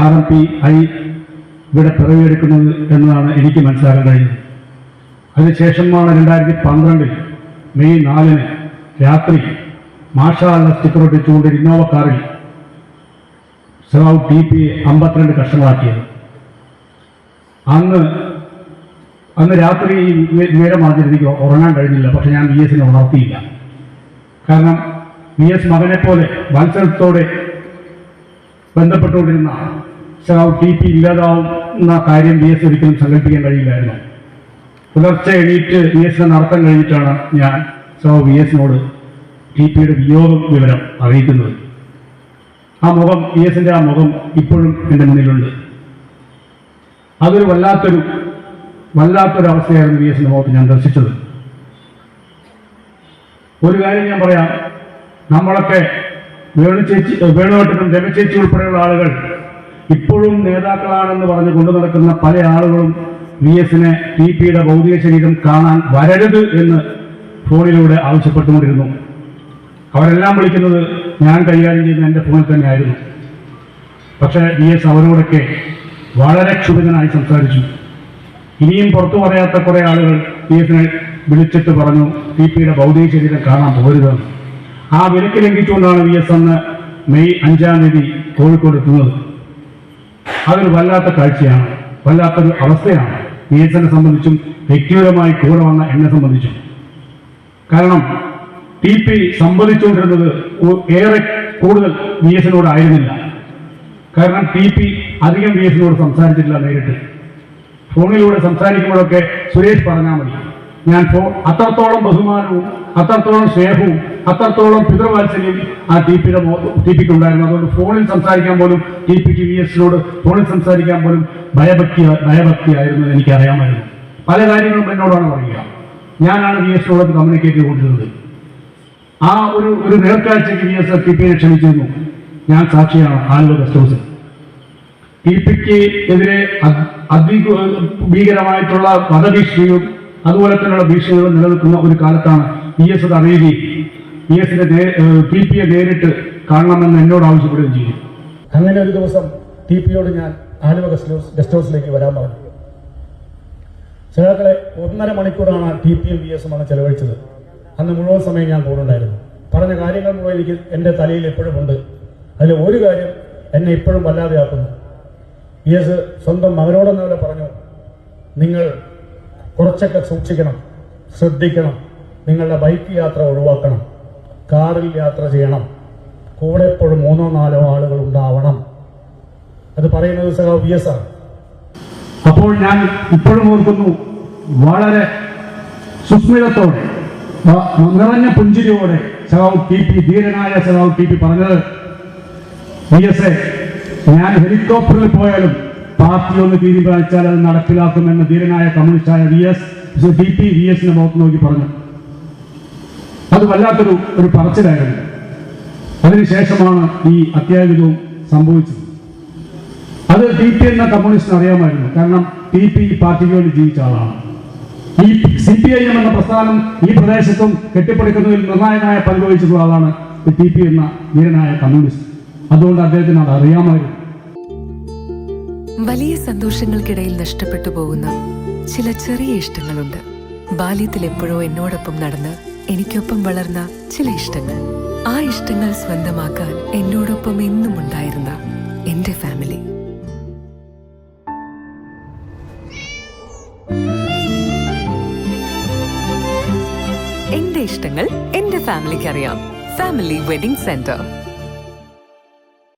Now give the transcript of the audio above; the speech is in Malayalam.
RMP ആയി ഇവിടെ പിറവിയെടുക്കുന്നത് എന്നതാണ് എനിക്ക് മനസ്സിലാക്കാൻ കഴിഞ്ഞത്. അതിനുശേഷമാണ് 2012 മെയ് 4 രാത്രി മാഷാള്ള സ്റ്റിക്കർ ഒട്ടിച്ചുകൊണ്ട് ഇന്നോവ കാറിൽ സഖാവ് TP 52 കഷ്ണങ്ങളാക്കിയത്. അന്ന് രാത്രി ഈ വിവരമാർജിൽ എനിക്ക് ഉറങ്ങാൻ കഴിഞ്ഞില്ല. പക്ഷെ ഞാൻ VS ഉണർത്തിയില്ല. കാരണം VS മകനെ പോലെ വാത്സല്യത്തോടെ ബന്ധപ്പെട്ടുകൊണ്ടിരുന്ന സഖാവ് TP ഇല്ലാതാവുന്ന കാര്യം VS ഒരിക്കലും സങ്കല്പിക്കാൻ കഴിയില്ലായിരുന്നു. പുലർച്ചെ എണീറ്റ് VS നടത്താൻ കഴിഞ്ഞിട്ടാണ് ഞാൻ സഖാവ് VS TPയുടെ വിയോഗ വിവരം അറിയിക്കുന്നത്. ആ മുഖം VS ആ മുഖം ഇപ്പോഴും എൻ്റെ മുന്നിലുണ്ട്. അതൊരു വല്ലാത്തൊരു അവസ്ഥയായിരുന്നു VS മുഖത്ത് ഞാൻ ദർശിച്ചത്. ഒരു കാര്യം ഞാൻ പറയാം, നമ്മളൊക്കെ വേണുവേട്ടനും രമചേച്ചി ഉൾപ്പെടെയുള്ള ആളുകൾ ഇപ്പോഴും നേതാക്കളാണെന്ന് പറഞ്ഞ് കൊണ്ടു നടക്കുന്ന പല ആളുകളും VSനെ TPയുടെ ഭൗതിക ശരീരം കാണാൻ വരരുത് എന്ന് ഫോണിലൂടെ ആവശ്യപ്പെട്ടുകൊണ്ടിരുന്നു. അവരെല്ലാം വിളിക്കുന്നത് ഞാൻ കൈകാര്യം ചെയ്യുന്ന എൻ്റെ ഫോണിൽ തന്നെയായിരുന്നു. പക്ഷേ VS അവരോടൊക്കെ വളരെ ക്ഷുഭിതനായി സംസാരിച്ചു. ഇനിയും പുറത്തു പറയാത്ത കുറേ ആളുകൾ VSനെ വിളിച്ചിട്ട് പറഞ്ഞു TPയുടെ ഭൗതിക ശരീരം കാണാൻ പോകരുതെന്ന്. ആ വിലക്ക് ലംഘിച്ചുകൊണ്ടാണ് VS അന്ന് മെയ് 5 കോഴിക്കോട് എത്തുന്നത്. അതൊരു വല്ലാത്ത കാഴ്ചയാണ്, വല്ലാത്തൊരു അവസ്ഥയാണ് VSനെ സംബന്ധിച്ചും വ്യക്തിപരമായി കൂടെ വന്ന എന്നെ സംബന്ധിച്ചും. കാരണം TP സംവദിച്ചുകൊണ്ടിരുന്നത് ഏറെ കൂടുതൽ VSനോടായിരുന്നില്ല. കാരണം TP അധികം VSനോട് സംസാരിച്ചിട്ടില്ല. നേരിട്ട് ഫോണിലൂടെ സംസാരിക്കുമ്പോഴൊക്കെ സുരേഷ് പറഞ്ഞാൽ മതി. ഞാൻ അത്രത്തോളം ബഹുമാനവും അത്രത്തോളം സ്നേഹവും അത്രത്തോളം പിതൃവാത്സല്യം ആ TPക്ക് ഉണ്ടായിരുന്നു. അതുകൊണ്ട് ഫോണിൽ സംസാരിക്കാൻ പോലും TPക്ക് VSനോട് ഫോണിൽ സംസാരിക്കാൻ പോലും ഭയഭക്തിയായിരുന്നു എനിക്കറിയാമായിരുന്നു. പല കാര്യങ്ങളും എന്നോടാണ് പറയുക. ഞാനാണ് VSനോട് കമ്മ്യൂണിക്കേറ്റ് ചെയ്തുകൊണ്ടിരുന്നത്. ആ ഒരു നേർക്കാഴ്ചയ്ക്ക് VS TPയെ ക്ഷണിച്ചിരുന്നു. ഞാൻ സാക്ഷിയാണ്. ആലുവ ഗസ്റ്റ് ഹൗസിൽ TPക്ക് എതിരെ ഭീകരമായിട്ടുള്ള വധഭീഷണിയും അതുപോലെ തന്നെയുള്ള ഭീഷണികളും നിലനിൽക്കുന്ന ഒരു കാലത്താണ് VS അത് അറിയുകയും TPയെ നേരിട്ട് കാണണമെന്ന് എന്നോട് ആവശ്യപ്പെടുകയും ചെയ്തു. അങ്ങനെ ഒരു ദിവസം TPയോട് ഞാൻ ആലുവ ഗസ്റ്റ് ഹൗസിലേക്ക് വരാൻ പറഞ്ഞു. സഖാക്കളെ 1.5 മണിക്കൂറാണ് TPയും VSുമാണ് ചെലവഴിച്ചത്. അന്ന് മുഴുവൻ സമയം ഞാൻ കൂടുണ്ടായിരുന്നു. പറഞ്ഞ കാര്യങ്ങൾ മുഴുവൻ എനിക്ക് എൻ്റെ തലയിൽ എപ്പോഴും ഉണ്ട്. അതിൽ ഒരു കാര്യം എന്നെ ഇപ്പോഴും വല്ലാതെയാക്കുന്നു. VS സ്വന്തം മകനോടെന്നവരെ പറഞ്ഞു, നിങ്ങൾ കുറച്ചൊക്കെ സൂക്ഷിക്കണം, ശ്രദ്ധിക്കണം, നിങ്ങളുടെ ബൈക്ക് യാത്ര ഒഴിവാക്കണം, കാറിൽ യാത്ര ചെയ്യണം, കൂടെ എപ്പോഴും 3-4 ആളുകൾ ഉണ്ടാവണം. അത് പറയുന്നത് സഖാവ് VS ആണ്. അപ്പോൾ ഞാൻ ഇപ്പോഴും ഓർക്കുന്നു, വളരെ സുസ്മിതത്തോടെ നിറഞ്ഞ പുഞ്ചിരിയോടെ സഖാവ് TP, ധീരനായ സഖാവ് TP പറഞ്ഞത്, VSയെ ഞാൻ ഹെലികോപ്റ്ററിൽ പോയാലും പാർട്ടി ഒന്ന് തീരുമാനിച്ചാൽ അത് നടപ്പിലാക്കുമെന്ന് ധീരനായ കമ്മ്യൂണിസ്റ്റായ TP VSനെ മുഖത്ത് നോക്കി പറഞ്ഞു. അത് വല്ലാത്തൊരു പറച്ചിലായിരുന്നു. അതിനുശേഷമാണ് ഈ അത്യാഹിതവും സംഭവിച്ചത്. അത് TP എന്ന കമ്മ്യൂണിസ്റ്റിന് അറിയാമായിരുന്നു. കാരണം TP ഈ പാർട്ടിക്ക് വേണ്ടി ജീവിച്ച ആളാണ്. ഈ CPIM എന്ന പ്രസ്ഥാനം ഈ പ്രദേശത്തും കെട്ടിപ്പടുക്കുന്നതിൽ നിർണായകമായ പങ്ക് വഹിച്ചിട്ടുള്ള ആളാണ് TP എന്ന ധീരനായ കമ്മ്യൂണിസ്റ്റ്. അതുകൊണ്ട് അദ്ദേഹത്തിന് അത് അറിയാമായിരുന്നു. വലിയ സന്തോഷങ്ങൾക്കിടയിൽ നഷ്ടപ്പെട്ടു പോകുന്ന ചില ചെറിയ ഇഷ്ടങ്ങളുണ്ട്. ബാല്യത്തിൽ എപ്പോഴോ എന്നോടൊപ്പം നടന്ന് എനിക്കൊപ്പം വളർന്ന ചില ഇഷ്ടങ്ങൾ. ആ ഇഷ്ടങ്ങൾ സ്വന്തമാക്കാൻ എന്നോടൊപ്പം എന്നും ഉണ്ടായിരുന്ന എന്റെ ഫാമിലി. എന്റെ ഇഷ്ടങ്ങൾ എന്റെ ഫാമിലിക്ക് അറിയാം. Family wedding centre.